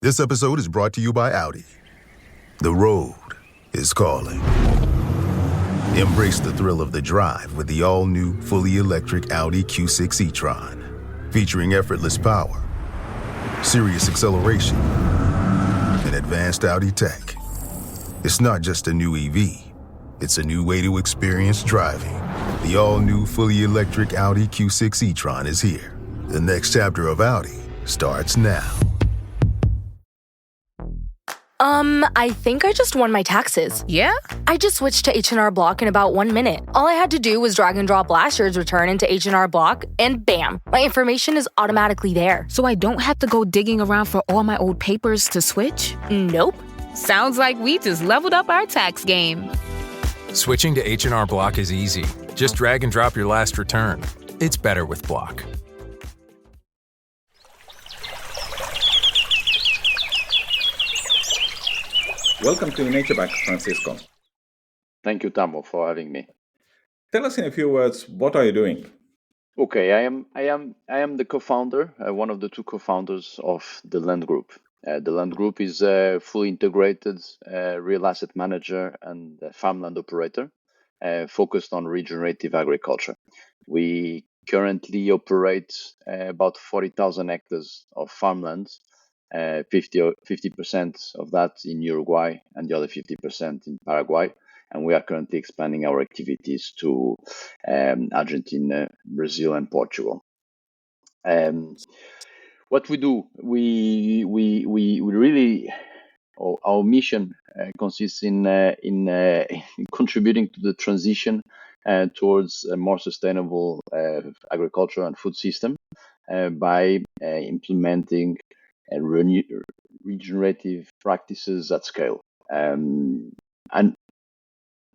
This episode is brought to you by Audi. The road is calling. Embrace the thrill of the drive with the all-new, fully electric Audi Q6 e-tron. Featuring effortless power, serious acceleration, and advanced Audi tech. It's not just a new EV, it's a new way to experience driving. The all-new, fully electric Audi Q6 e-tron is here. The next chapter of Audi starts now. I think I just won my taxes. Yeah? I just switched to H&R Block in about 1 minute. All I had to do was drag and drop last year's return into H&R Block, and bam, my information is automatically there. So I don't have to go digging around for all my old papers to switch? Nope. Sounds like we just leveled up our tax game. Switching to H&R Block is easy. Just drag and drop your last return. It's better with Block. Welcome to Nature Back, Francisco. Thank you, Tamo, for having me. Tell us in a few words, what are you doing? Okay, I am the co-founder, one of the two co-founders of the Land Group. The Land Group is a fully integrated real asset manager and farmland operator focused on regenerative agriculture. We currently operate about 40,000 hectares of farmland, 50% of that in Uruguay and the other 50% in Paraguay. And we are currently expanding our activities to Argentina, Brazil, and Portugal. What we do, we really, our mission consists in contributing to the transition towards a more sustainable agriculture and food system by implementing regenerative practices at scale. And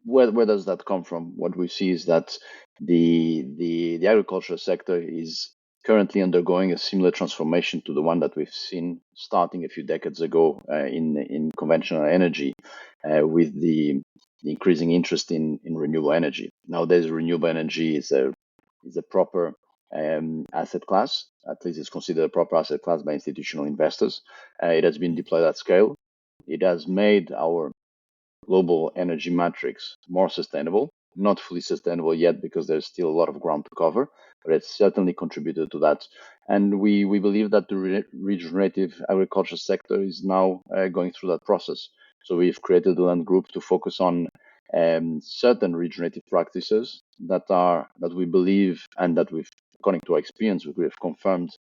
where does that come from? What we see is that the agricultural sector is currently undergoing a similar transformation to the one that we've seen starting a few decades ago in conventional energy, with the increasing interest in renewable energy. Nowadays, renewable energy is a proper asset class. At least it's considered a proper asset class by institutional investors. It has been deployed at scale. It has made our global energy matrix more sustainable. Not fully sustainable yet because there's still a lot of ground to cover, but it's certainly contributed to that. And we believe that the regenerative agriculture sector is now going through that process. So we've created the Land Group to focus on certain regenerative practices that we believe and that we've, according to our experience, we have confirmed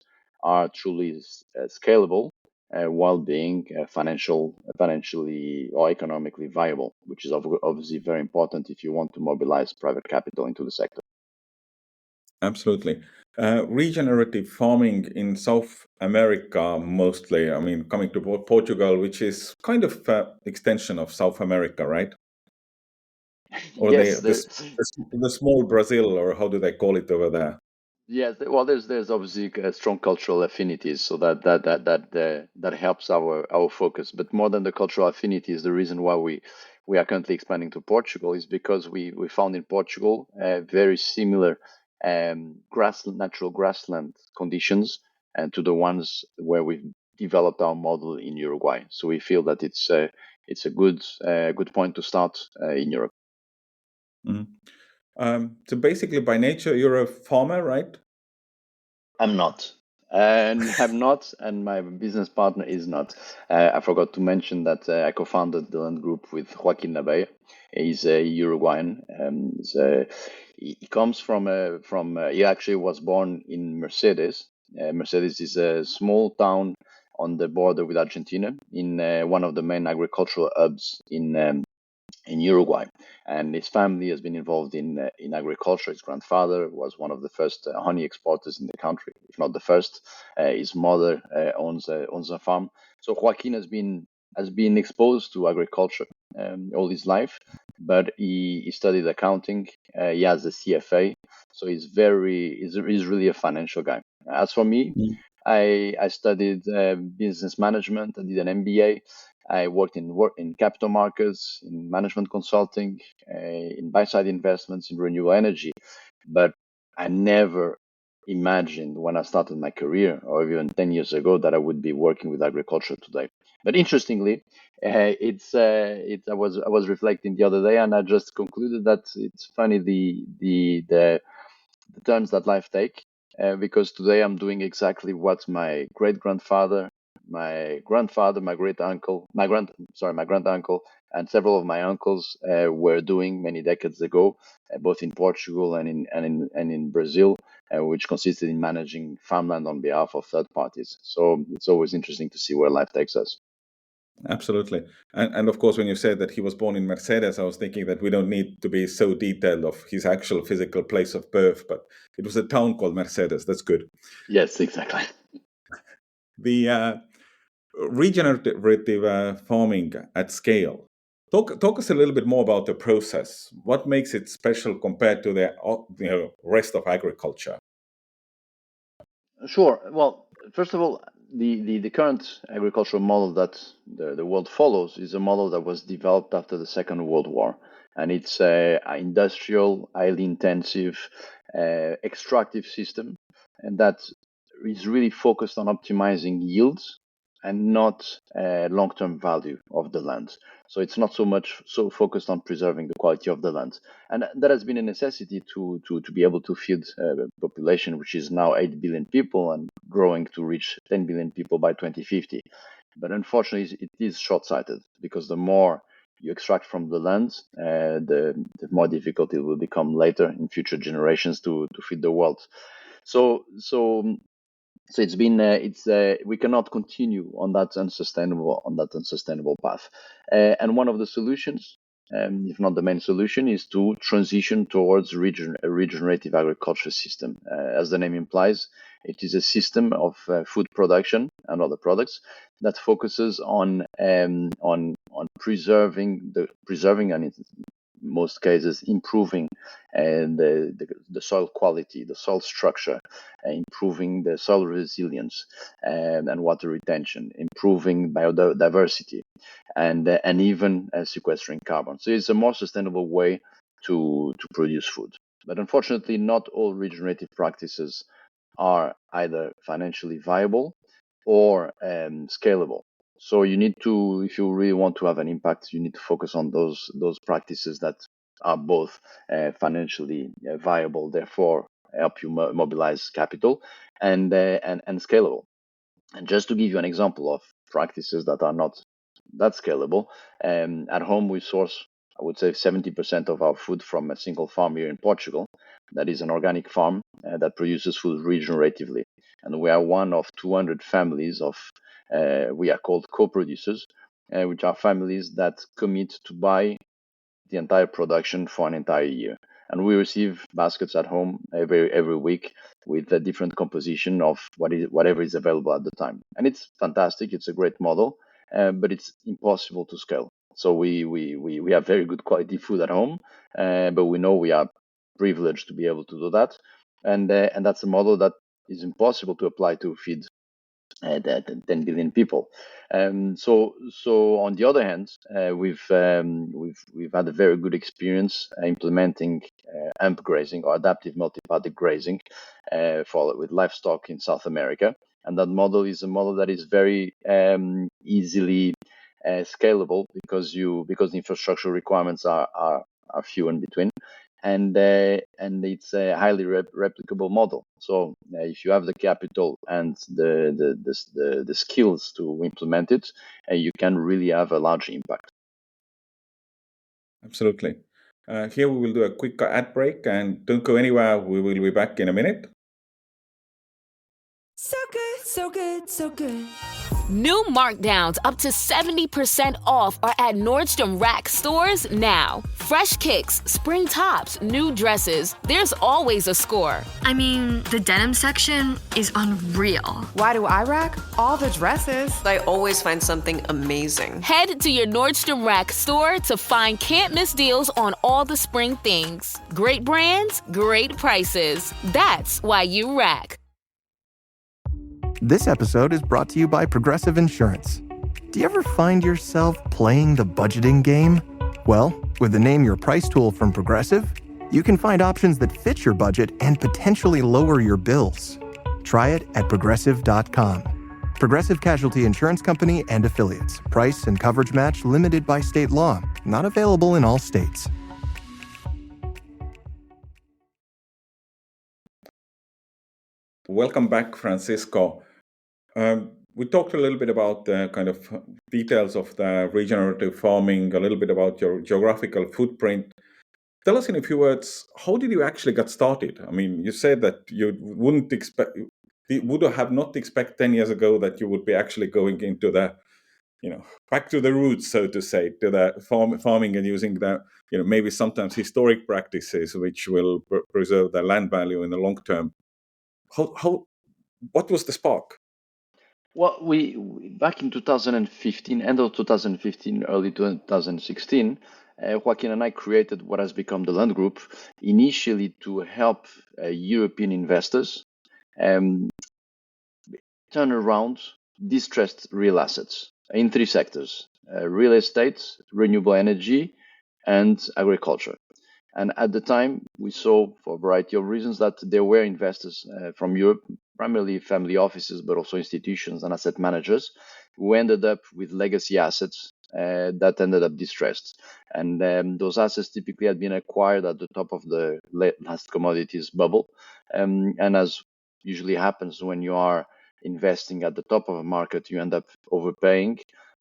are truly scalable while being financially or economically viable, which is obviously very important if you want to mobilize private capital into the sector. Absolutely. Regenerative farming in South America mostly, I mean, coming to Portugal, which is kind of an extension of South America, right? Or Yes, the small Brazil, or how do they call it over there? yes. Well, there's obviously strong cultural affinities, so that helps our focus. But more than the cultural affinities, the reason why we are currently expanding to Portugal is because we found in Portugal very similar natural grassland conditions and to the ones where we've developed our model in Uruguay. So we feel that it's a good point to start in Europe. So basically, by nature, you're a farmer, right? I'm not. And my business partner is not. I forgot to mention that I co-founded the Land Group with Joaquin Nabeya. He's a Uruguayan. He comes from he actually was born in Mercedes. Mercedes is a small town on the border with Argentina, in one of the main agricultural hubs in Uruguay, and his family has been involved in agriculture. His grandfather was one of the first honey exporters in the country, if not the first. His mother owns a farm. So Joaquin has been exposed to agriculture all his life, but he studied accounting. He has a CFA, so he's really a financial guy. As for me, I studied business management. I did an MBA. I worked in capital markets, in management consulting, in buy-side investments, in renewable energy. But I never imagined when I started my career, or even 10 years ago, that I would be working with agriculture today. But interestingly, I was reflecting the other day, and I just concluded that it's funny the turns that life take, because today I'm doing exactly what my great grandfather, my great uncle, my grand uncle, and several of my uncles were doing many decades ago, both in Portugal and in Brazil, which consisted in managing farmland on behalf of third parties. So it's always interesting to see where life takes us. Absolutely. And of course, when you said that he was born in Mercedes, I was thinking that we don't need to be so detailed of his actual physical place of birth, but it was a town called Mercedes. That's good. Yes, exactly. The regenerative farming at scale. Talk us a little bit more about the process. What makes it special compared to the rest of agriculture? Sure. Well, first of all, the current agricultural model that the world follows is a model that was developed after the Second World War. And it's a industrial, highly intensive, extractive system, and that is really focused on optimizing yields and not long-term value of the land. So it's not so much so focused on preserving the quality of the land. And that has been a necessity to be able to feed a population, which is now 8 billion people and growing to reach 10 billion people by 2050. But unfortunately, it is short-sighted, because the more you extract from the land, the more difficult it will become later in future generations to feed the world. So we cannot continue on that unsustainable path. And one of the solutions, if not the main solution, is to transition towards a regenerative agriculture system. As the name implies, it is a system of food production and other products that focuses on preserving and in most cases improving the soil quality, the soil structure, improving the soil resilience and water retention, improving biodiversity, and even sequestering carbon. So it's a more sustainable way to produce food. But unfortunately, not all regenerative practices are either financially viable or scalable. So you need to, if you really want to have an impact, you need to focus on those practices that are both financially viable, therefore help you mobilize capital, and scalable. And just to give you an example of practices that are not that scalable, at home we source, I would say, 70% of our food from a single farm here in Portugal. That is an organic farm that produces food regeneratively. And we are one of 200 families of, we are called co-producers, which are families that commit to buy the entire production for an entire year. And we receive baskets at home every week with a different composition of whatever is available at the time. And it's fantastic. It's a great model, but it's impossible to scale. So we have very good quality food at home, but we know we are privileged to be able to do that. And that's a model that is impossible to apply to feed 10 billion people. So on the other hand, we've had a very good experience implementing AMP grazing, or adaptive multi-paddock grazing, with livestock in South America. And that model is a model that is very easily scalable, because the infrastructure requirements are few in between. And it's a highly replicable model. So if you have the capital and the skills to implement it, you can really have a large impact. Absolutely. Here we will do a quick ad break, and don't go anywhere. We will be back in a minute. So good, so good, so good. New markdowns up to 70% off are at Nordstrom Rack stores now. Fresh kicks, spring tops, new dresses. There's always a score. I mean, the denim section is unreal. Why do I rack? All the dresses. I always find something amazing. Head to your Nordstrom Rack store to find can't-miss deals on all the spring things. Great brands, great prices. That's why you rack. This episode is brought to you by Progressive Insurance. Do you ever find yourself playing the budgeting game? Well, with the Name Your Price tool from Progressive, you can find options that fit your budget and potentially lower your bills. Try it at progressive.com. Progressive Casualty Insurance Company and Affiliates. Price and coverage match limited by state law. Not available in all states. Welcome back, Francisco. We talked a little bit about the kind of details of the regenerative farming, a little bit about your geographical footprint. Tell us in a few words, how did you actually get started? I mean, you said that you would have not expect 10 years ago that you would be actually going into the, back to the roots, so to say, to the farming and using the, maybe sometimes historic practices which will preserve the land value in the long term. What was the spark? Well, we back in 2015, end of 2015, early 2016, Joaquin and I created what has become the Land Group, initially to help European investors turn around distressed real assets in three sectors: real estate, renewable energy, and agriculture. And at the time, we saw, for a variety of reasons, that there were investors from Europe, primarily family offices, but also institutions and asset managers, who ended up with legacy assets that ended up distressed. And those assets typically had been acquired at the top of the last commodities bubble. And as usually happens when you are investing at the top of a market, you end up overpaying.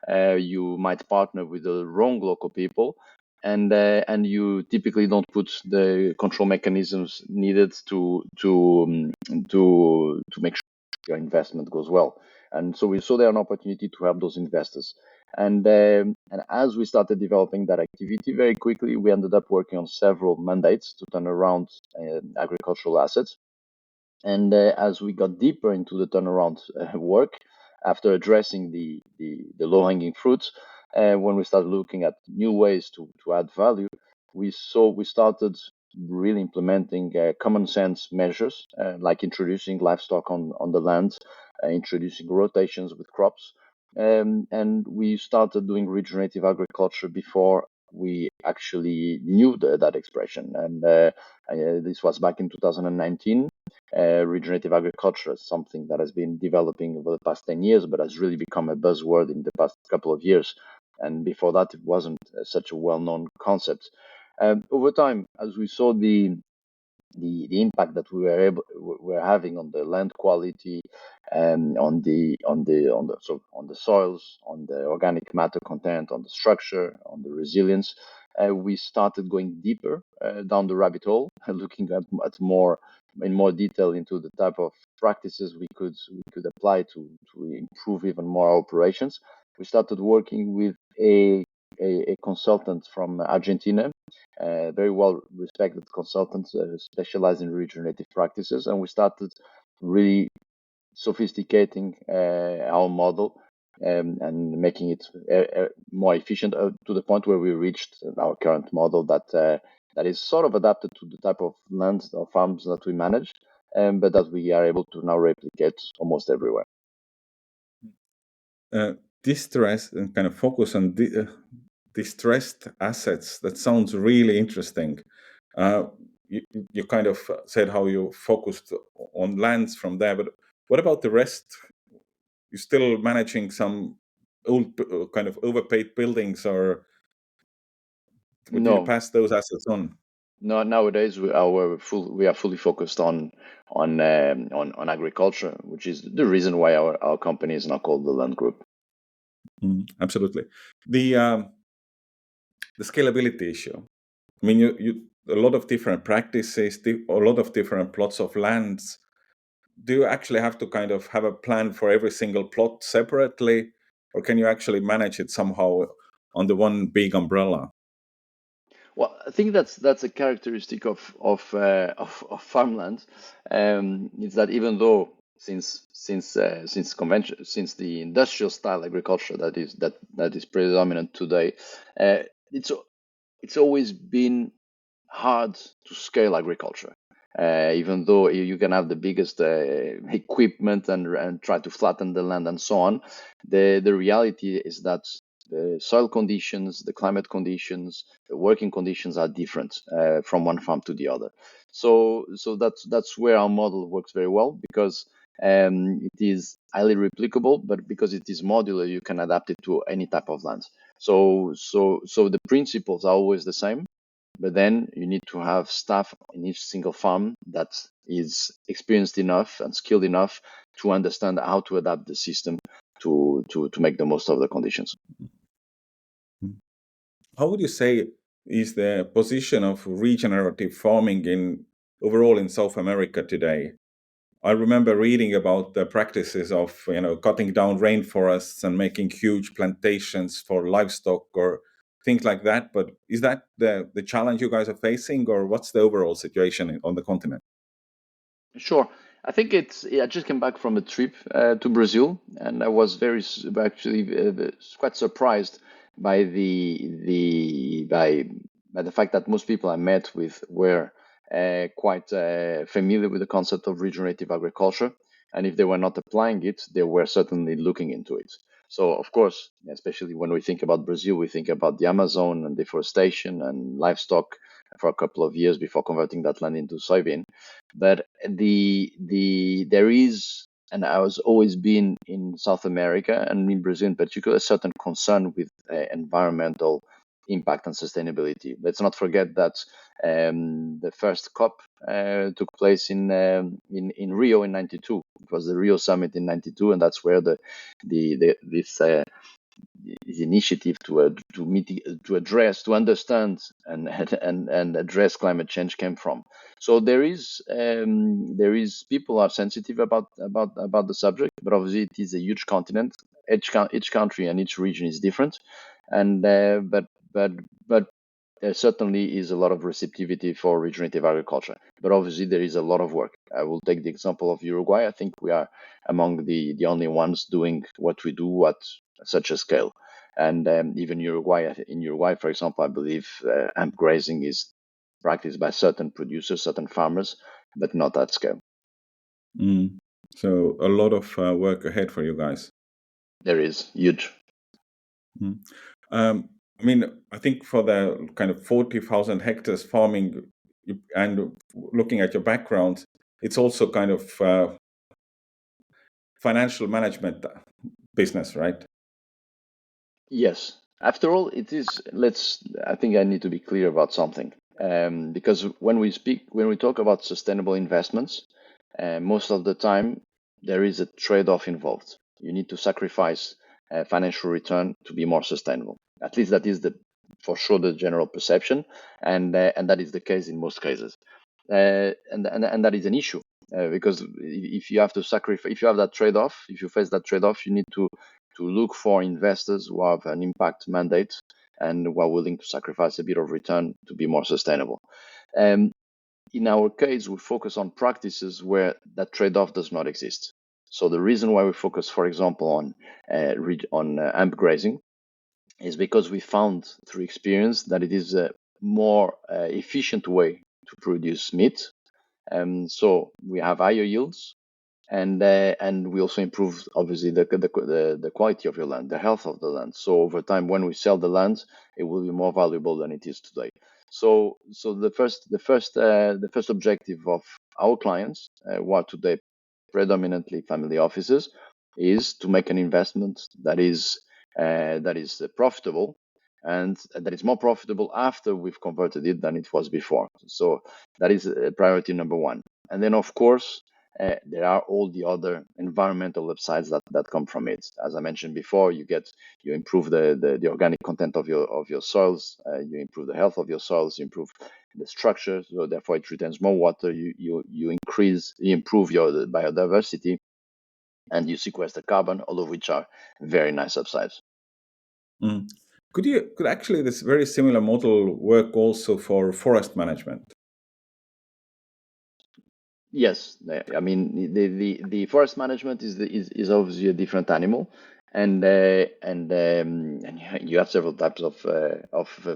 You might partner with the wrong local people, and you typically don't put the control mechanisms needed to make sure your investment goes well. And so we saw there an opportunity to help those investors. And as we started developing that activity, very quickly we ended up working on several mandates to turn around agricultural assets. And as we got deeper into the turnaround work, after addressing the low-hanging fruits, when we started looking at new ways to add value, we started really implementing common sense measures, like introducing livestock on the land, introducing rotations with crops, and we started doing regenerative agriculture before we actually knew that expression. And this was back in 2019. Regenerative agriculture is something that has been developing over the past 10 years, but has really become a buzzword in the past couple of years. And before that, it wasn't such a well-known concept. Over time, as we saw the impact that we're having on the land quality, on the soils, on the organic matter content, on the structure, on the resilience, we started going deeper down the rabbit hole, looking at in more detail into the type of practices we could apply to improve even more our operations. We started working with a consultant from Argentina, very well respected consultant specialized in regenerative practices, and we started really sophisticating our model and making it more efficient to the point where we reached our current model that is sort of adapted to the type of lands or farms that we manage, but that we are able to now replicate almost everywhere. Distress and kind of focus on distressed assets. That sounds really interesting. You kind of said how you focused on lands from there, but what about the rest? You're still managing some old kind of overpaid buildings, or would you pass those assets on? No, nowadays we are fully focused on agriculture, which is the reason why our company is now called the Land Group. Absolutely. The scalability issue. I mean, you a lot of different practices, a lot of different plots of lands. Do you actually have to kind of have a plan for every single plot separately, or can you actually manage it somehow under one big umbrella? Well, I think that's a characteristic of farmland. Is that even though since the industrial style agriculture that is predominant today, it's always been hard to scale agriculture. Even though you can have the biggest equipment and try to flatten the land and so on, the reality is that the soil conditions, the climate conditions, the working conditions are different from one farm to the other. So that's where our model works very well, because It is highly replicable, but because it is modular, you can adapt it to any type of land. So the principles are always the same, but then you need to have staff in each single farm that is experienced enough and skilled enough to understand how to adapt the system to make the most of the conditions. How would you say is the position of regenerative farming in overall in South America today? I remember reading about the practices of cutting down rainforests and making huge plantations for livestock or things like that. But is that the challenge you guys are facing, or what's the overall situation on the continent? Sure. I think I just came back from a trip to Brazil, and I was quite surprised by by the fact that most people I met with were quite familiar with the concept of regenerative agriculture, and if they were not applying it, they were certainly looking into it. So, of course, especially when we think about Brazil, we think about the Amazon and deforestation and livestock for a couple of years before converting that land into soybean. But there is, and I was always been in South America and in Brazil in particular, a certain concern with environmental impact and sustainability. Let's not forget that the first COP took place in Rio in '92. It was the Rio Summit in '92, and that's where this initiative to address, to understand and address climate change came from. So there is people are sensitive about the subject, but obviously it is a huge continent. Each country and each region is different, and but there certainly is a lot of receptivity for regenerative agriculture. But obviously there is a lot of work. I will take the example of Uruguay. I think we are among the only ones doing what we do at such a scale. And even in Uruguay, for example, I believe hemp grazing is practiced by certain producers, certain farmers, but not at scale. So a lot of work ahead for you guys. There is huge. I mean, I think for the kind of 40,000 hectares farming and looking at your background, it's also kind of financial management business, right? Yes. After all, it is. I think I need to be clear about something, because when we talk about sustainable investments, most of the time there is a trade-off involved. You need to sacrifice financial return to be more sustainable. At least that is for sure the general perception, and that is the case in most cases, and that is an issue because if you have to sacrifice, if you have that trade-off, if you face that trade-off, you need to look for investors who have an impact mandate and who are willing to sacrifice a bit of return to be more sustainable. In our case, we focus on practices where that trade-off does not exist. So the reason why we focus, for example, on hemp grazing is because we found through experience that it is a more efficient way to produce meat. So we have higher yields, and we also improve obviously the quality of your land, the health of the land. So over time, when we sell the land, it will be more valuable than it is today. So the first objective of our clients, who are today predominantly family offices, is to make an investment that is profitable, and that is more profitable after we've converted it than it was before. So that is priority number one. And then of course there are all the other environmental upsides that come from it. As I mentioned before, you improve the organic content of your soils, you improve the health of your soils, you improve the structure, so therefore it retains more water. You improve your biodiversity, and you sequester carbon, all of which are very nice upsides. Could actually this very similar model work also for forest management? Yes, I mean the forest management is obviously a different animal, and you have several types of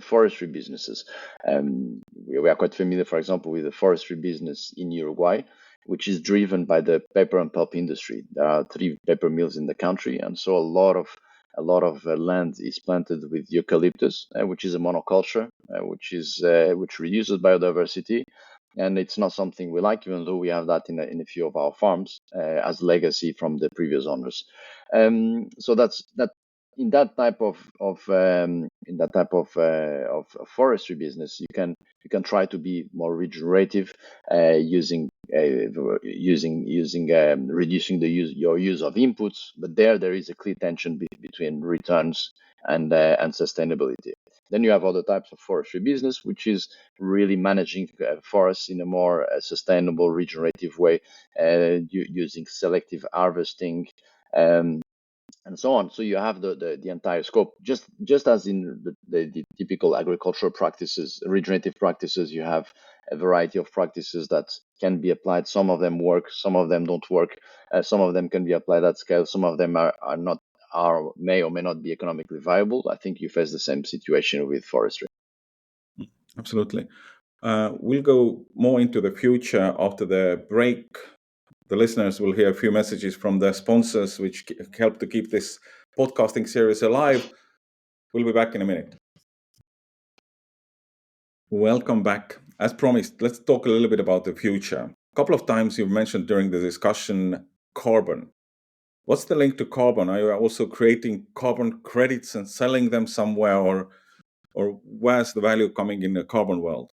forestry businesses. We are quite familiar, for example, with the forestry business in Uruguay, which is driven by the paper and pulp industry. There are 3 paper mills in the country, and so a lot of land is planted with eucalyptus, which is a monoculture, which reduces biodiversity. and it's not something we like, even though we have that in a few of our farms as legacy from the previous owners. So that's that. In that type of forestry business, you can try to be more regenerative, using reducing your use of inputs. But there is a clear tension between returns and sustainability. Then you have other types of forestry business, which is really managing forests in a more sustainable, regenerative way, using selective harvesting, and so on. So you have the entire scope. Just as in the typical agricultural practices, regenerative practices, you have a variety of practices that can be applied. Some of them work, some of them don't work. Some of them can be applied at scale. Some of them are not, may or may not be economically viable. I think you face the same situation with forestry. Absolutely. We'll go more into the future after the break. The listeners will hear a few messages from the sponsors, which help to keep this podcasting series alive. We'll be back in a minute. Welcome back. As promised, let's talk a little bit about the future. A couple of times you've mentioned during the discussion carbon. What's the link to carbon? Are you also creating carbon credits and selling them somewhere, or where's the value coming in the carbon world?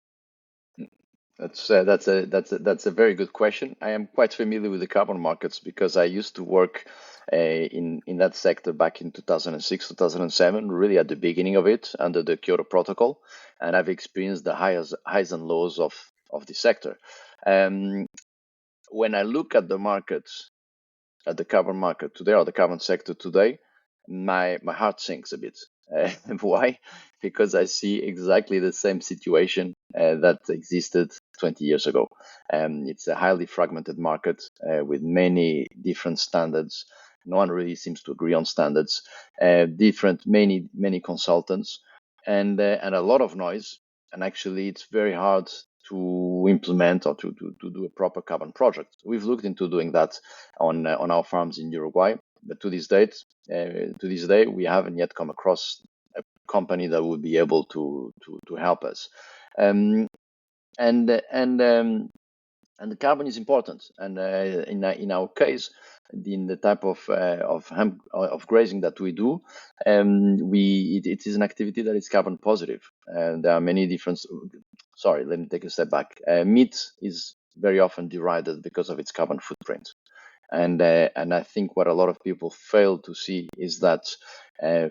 That's a very good question. I am quite familiar with the carbon markets because I used to work in that sector back in 2006, 2007, really at the beginning of it under the Kyoto Protocol, and I've experienced the highs and lows of the sector. When I look at the markets, at the carbon market today, or the carbon sector today, my heart sinks a bit. Why? Because I see exactly the same situation that existed 20 years ago. It's a highly fragmented market with many different standards. No one really seems to agree on standards. Many consultants, and a lot of noise. And actually, it's very hard to implement or to do a proper carbon project. We've looked into doing that on our farms in Uruguay, but to this day, we haven't yet come across a company that would be able to help us. And the carbon is important, and in our case, in the type of grazing that we do, it is an activity that is carbon positive. And there are many different. Sorry, let me take a step back. Meat is very often derided because of its carbon footprint, and I think what a lot of people fail to see is that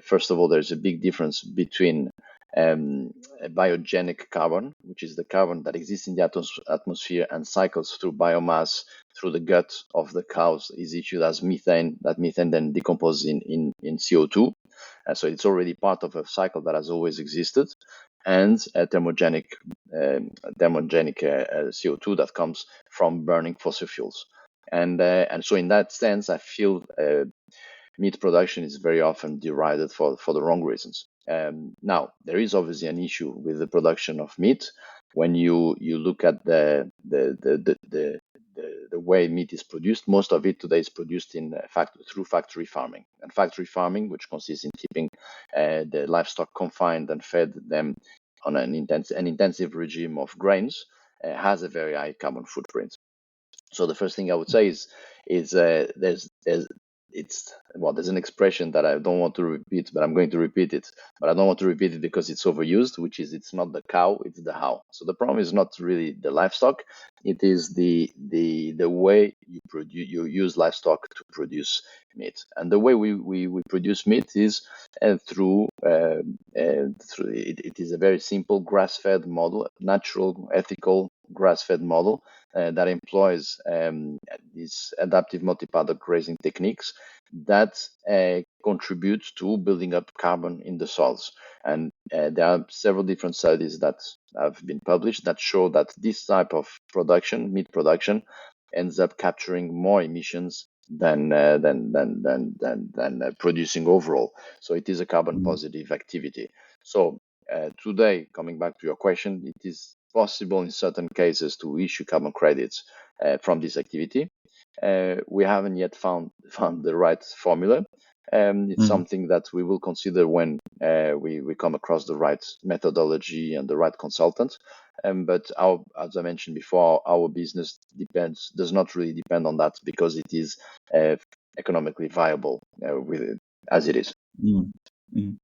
first of all, there's a big difference between biogenic carbon, which is the carbon that exists in the atmosphere and cycles through biomass, through the gut of the cows, is issued as methane. That methane then decomposes in CO2. So it's already part of a cycle that has always existed, and thermogenic CO2 that comes from burning fossil fuels. And so in that sense, I feel meat production is very often derided for the wrong reasons. Now, there is obviously an issue with the production of meat when you look at the way meat is produced. Most of it today is produced through factory farming, and factory farming, which consists in keeping the livestock confined and fed them on an intensive regime of grains, has a very high carbon footprint. So the first thing I would say is there's an expression that I don't want to repeat, but I'm going to repeat it. But I don't want to repeat it because it's overused, which is it's not the cow, it's the how. So the problem is not really the livestock; it is the way you use livestock to produce meat. And the way we produce meat is through it is a very simple grass-fed model, natural, ethical grass-fed model that employs these adaptive multi-paddock grazing techniques that contribute to building up carbon in the soils. And there are several different studies that have been published that show that this type of production, meat production, ends up capturing more emissions than producing overall. So it is a carbon positive activity. So today, coming back to your question, it is possible in certain cases to issue carbon credits from this activity. We haven't yet found the right formula. It's something that we will consider when we come across the right methodology and the right consultant. But as I mentioned before, our business does not really depend on that because it is economically viable as it is. Mm. Mm.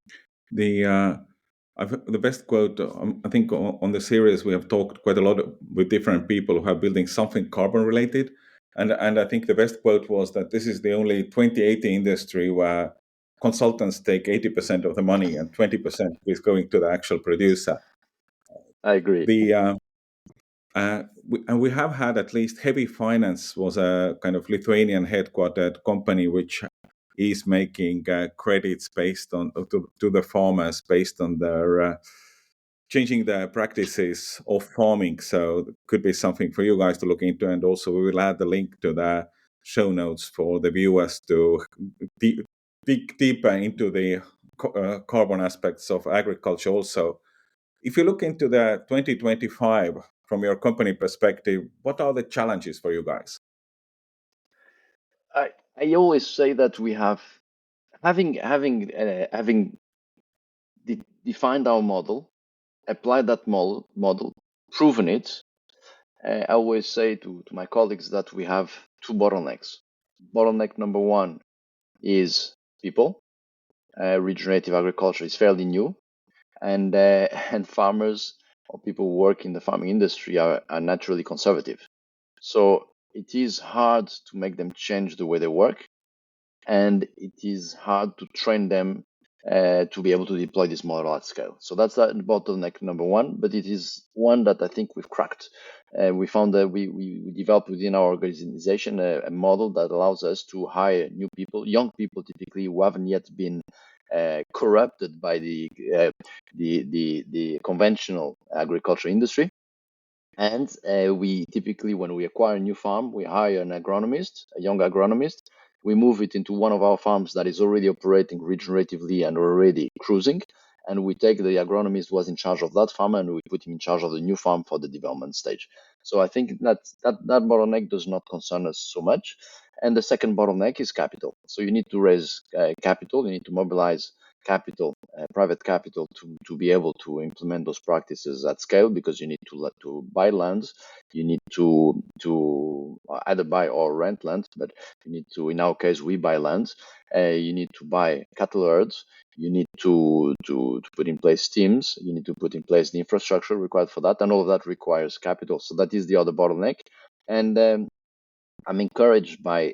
The best quote, I think on the series we have talked quite a lot with different people who are building something carbon related, and I think the best quote was that this is the only 2080 industry where consultants take 80% of the money and 20% is going to the actual producer. I agree. And we have had at least Heavy Finance was a kind of Lithuanian headquartered company which is making credits based on to the farmers based on their changing their practices of farming. So it could be something for you guys to look into, and also we will add the link to the show notes for the viewers to dig deeper into the carbon aspects of agriculture also. If you look into the 2025 from your company perspective, what are the challenges for you guys? I always say that we have having defined our model, applied that model, proven it. I always say to my colleagues that we have two bottlenecks. Bottleneck number one is people. Regenerative agriculture is fairly new, and farmers or people who work in the farming industry are naturally conservative. So it is hard to make them change the way they work, and it is hard to train them to be able to deploy this model at scale. So that's the bottleneck number one, but it is one that I think we've cracked. We found that we developed within our organization a model that allows us to hire new people, young people typically, who haven't yet been corrupted by the conventional agriculture industry. And we typically, when we acquire a new farm, we hire an agronomist, a young agronomist. We move it into one of our farms that is already operating regeneratively and already cruising. And we take the agronomist who was in charge of that farm and we put him in charge of the new farm for the development stage. So I think that bottleneck does not concern us so much. And the second bottleneck is capital. So you need to raise capital, you need to mobilize capital, private capital, to be able to implement those practices at scale, because you need to buy lands, you need to either buy or rent land, but you need to, in our case, we buy lands. You need to buy cattle herds. You need to put in place teams. You need to put in place the infrastructure required for that, and all of that requires capital. So that is the other bottleneck. And I'm encouraged by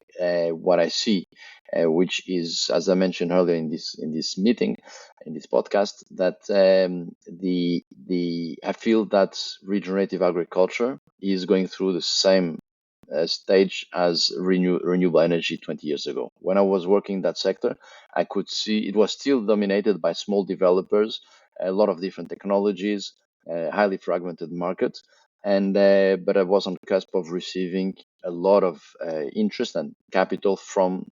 what I see, which is, as I mentioned earlier in this meeting, in this podcast, that I feel that regenerative agriculture is going through the same stage as renewable energy 20 years ago. When I was working in that sector, I could see it was still dominated by small developers, a lot of different technologies, highly fragmented market. And but I was on the cusp of receiving a lot of interest and capital from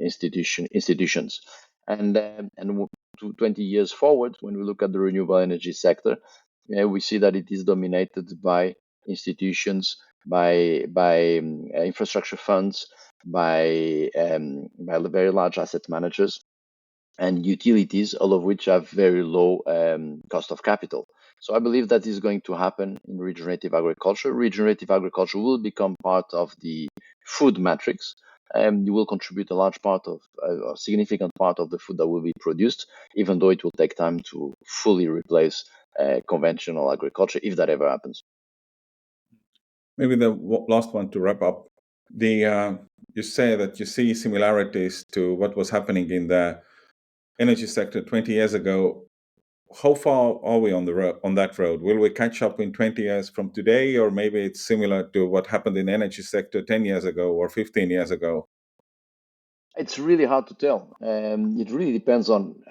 institutions. And 20 years forward, when we look at the renewable energy sector, we see that it is dominated by institutions, by infrastructure funds, by very large asset managers and utilities, all of which have very low cost of capital. So I believe that is going to happen in regenerative agriculture. Regenerative agriculture will become part of the food matrix, and you will contribute a large part of a significant part of the food that will be produced, even though it will take time to fully replace conventional agriculture, if that ever happens. Maybe the last one to wrap up. You say that you see similarities to what was happening in the energy sector 20 years ago. How far are we on that road? Will we catch up in 20 years from today, or maybe it's similar to what happened in the energy sector 10 years ago or 15 years ago? It's really hard to tell. It really depends on.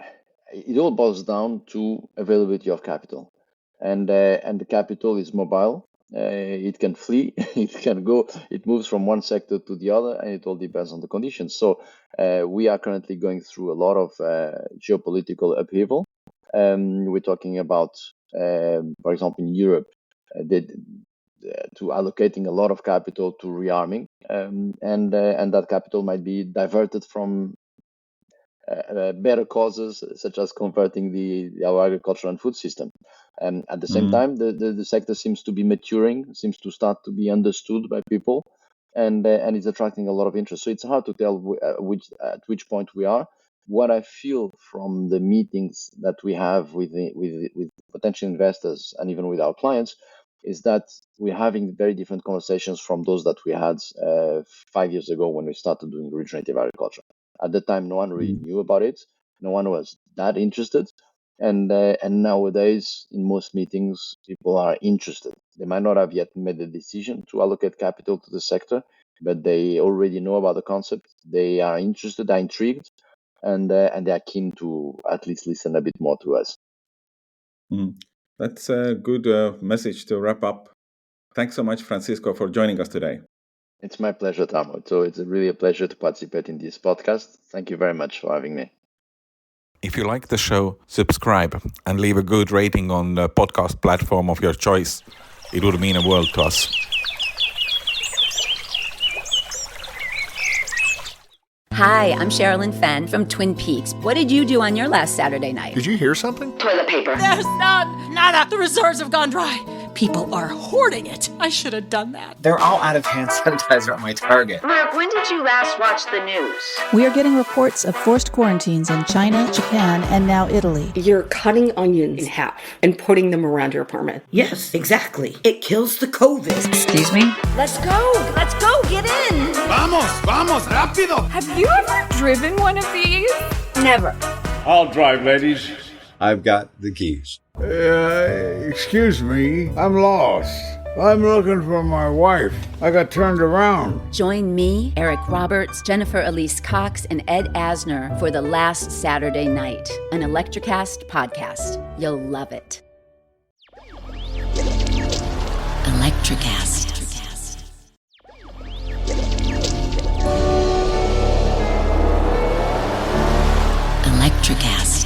It all boils down to availability of capital, and the capital is mobile. It can flee, it can go, it moves from one sector to the other, and it all depends on the conditions. So we are currently going through a lot of geopolitical upheaval. We're talking about, for example, in Europe, to allocating a lot of capital to rearming, and that capital might be diverted from better causes, such as converting our agricultural and food system. At the same time, the sector seems to be maturing, seems to start to be understood by people, and it's attracting a lot of interest. So it's hard to tell at which point we are. What I feel from the meetings that we have with potential investors and even with our clients is that we're having very different conversations from those that we had 5 years ago when we started doing regenerative agriculture. At the time, no one really knew about it. No one was that interested. And nowadays, in most meetings, people are interested. They might not have yet made the decision to allocate capital to the sector, but they already know about the concept. They are interested, are intrigued, and they are keen to at least listen a bit more to us. That's a good message to wrap up. Thanks so much, Francisco, for joining us today. It's my pleasure, Tamo. So it's really a pleasure to participate in this podcast. Thank you very much for having me. If you like the show, subscribe and leave a good rating on the podcast platform of your choice. It would mean a world to us. Hi, I'm Sherilyn Fenn from Twin Peaks. What did you do on your last Saturday night? Did you hear something? Toilet paper. There's nada. The reserves have gone dry. People are hoarding it. I should have done that. They're all out of hand sanitizer at my Target. Mark, when did you last watch the news? We are getting reports of forced quarantines in China, Japan, and now Italy. You're cutting onions in half and putting them around your apartment. Yes, exactly. It kills the COVID. Excuse me? Let's go, get in. Vamos, rápido. Have you ever driven one of these? Never. I'll drive, ladies. I've got the keys. Excuse me, I'm lost. I'm looking for my wife. I got turned around. Join me, Eric Roberts, Jennifer Elise Cox, and Ed Asner for The Last Saturday Night, an Electricast podcast. You'll love it. Electricast. Electricast.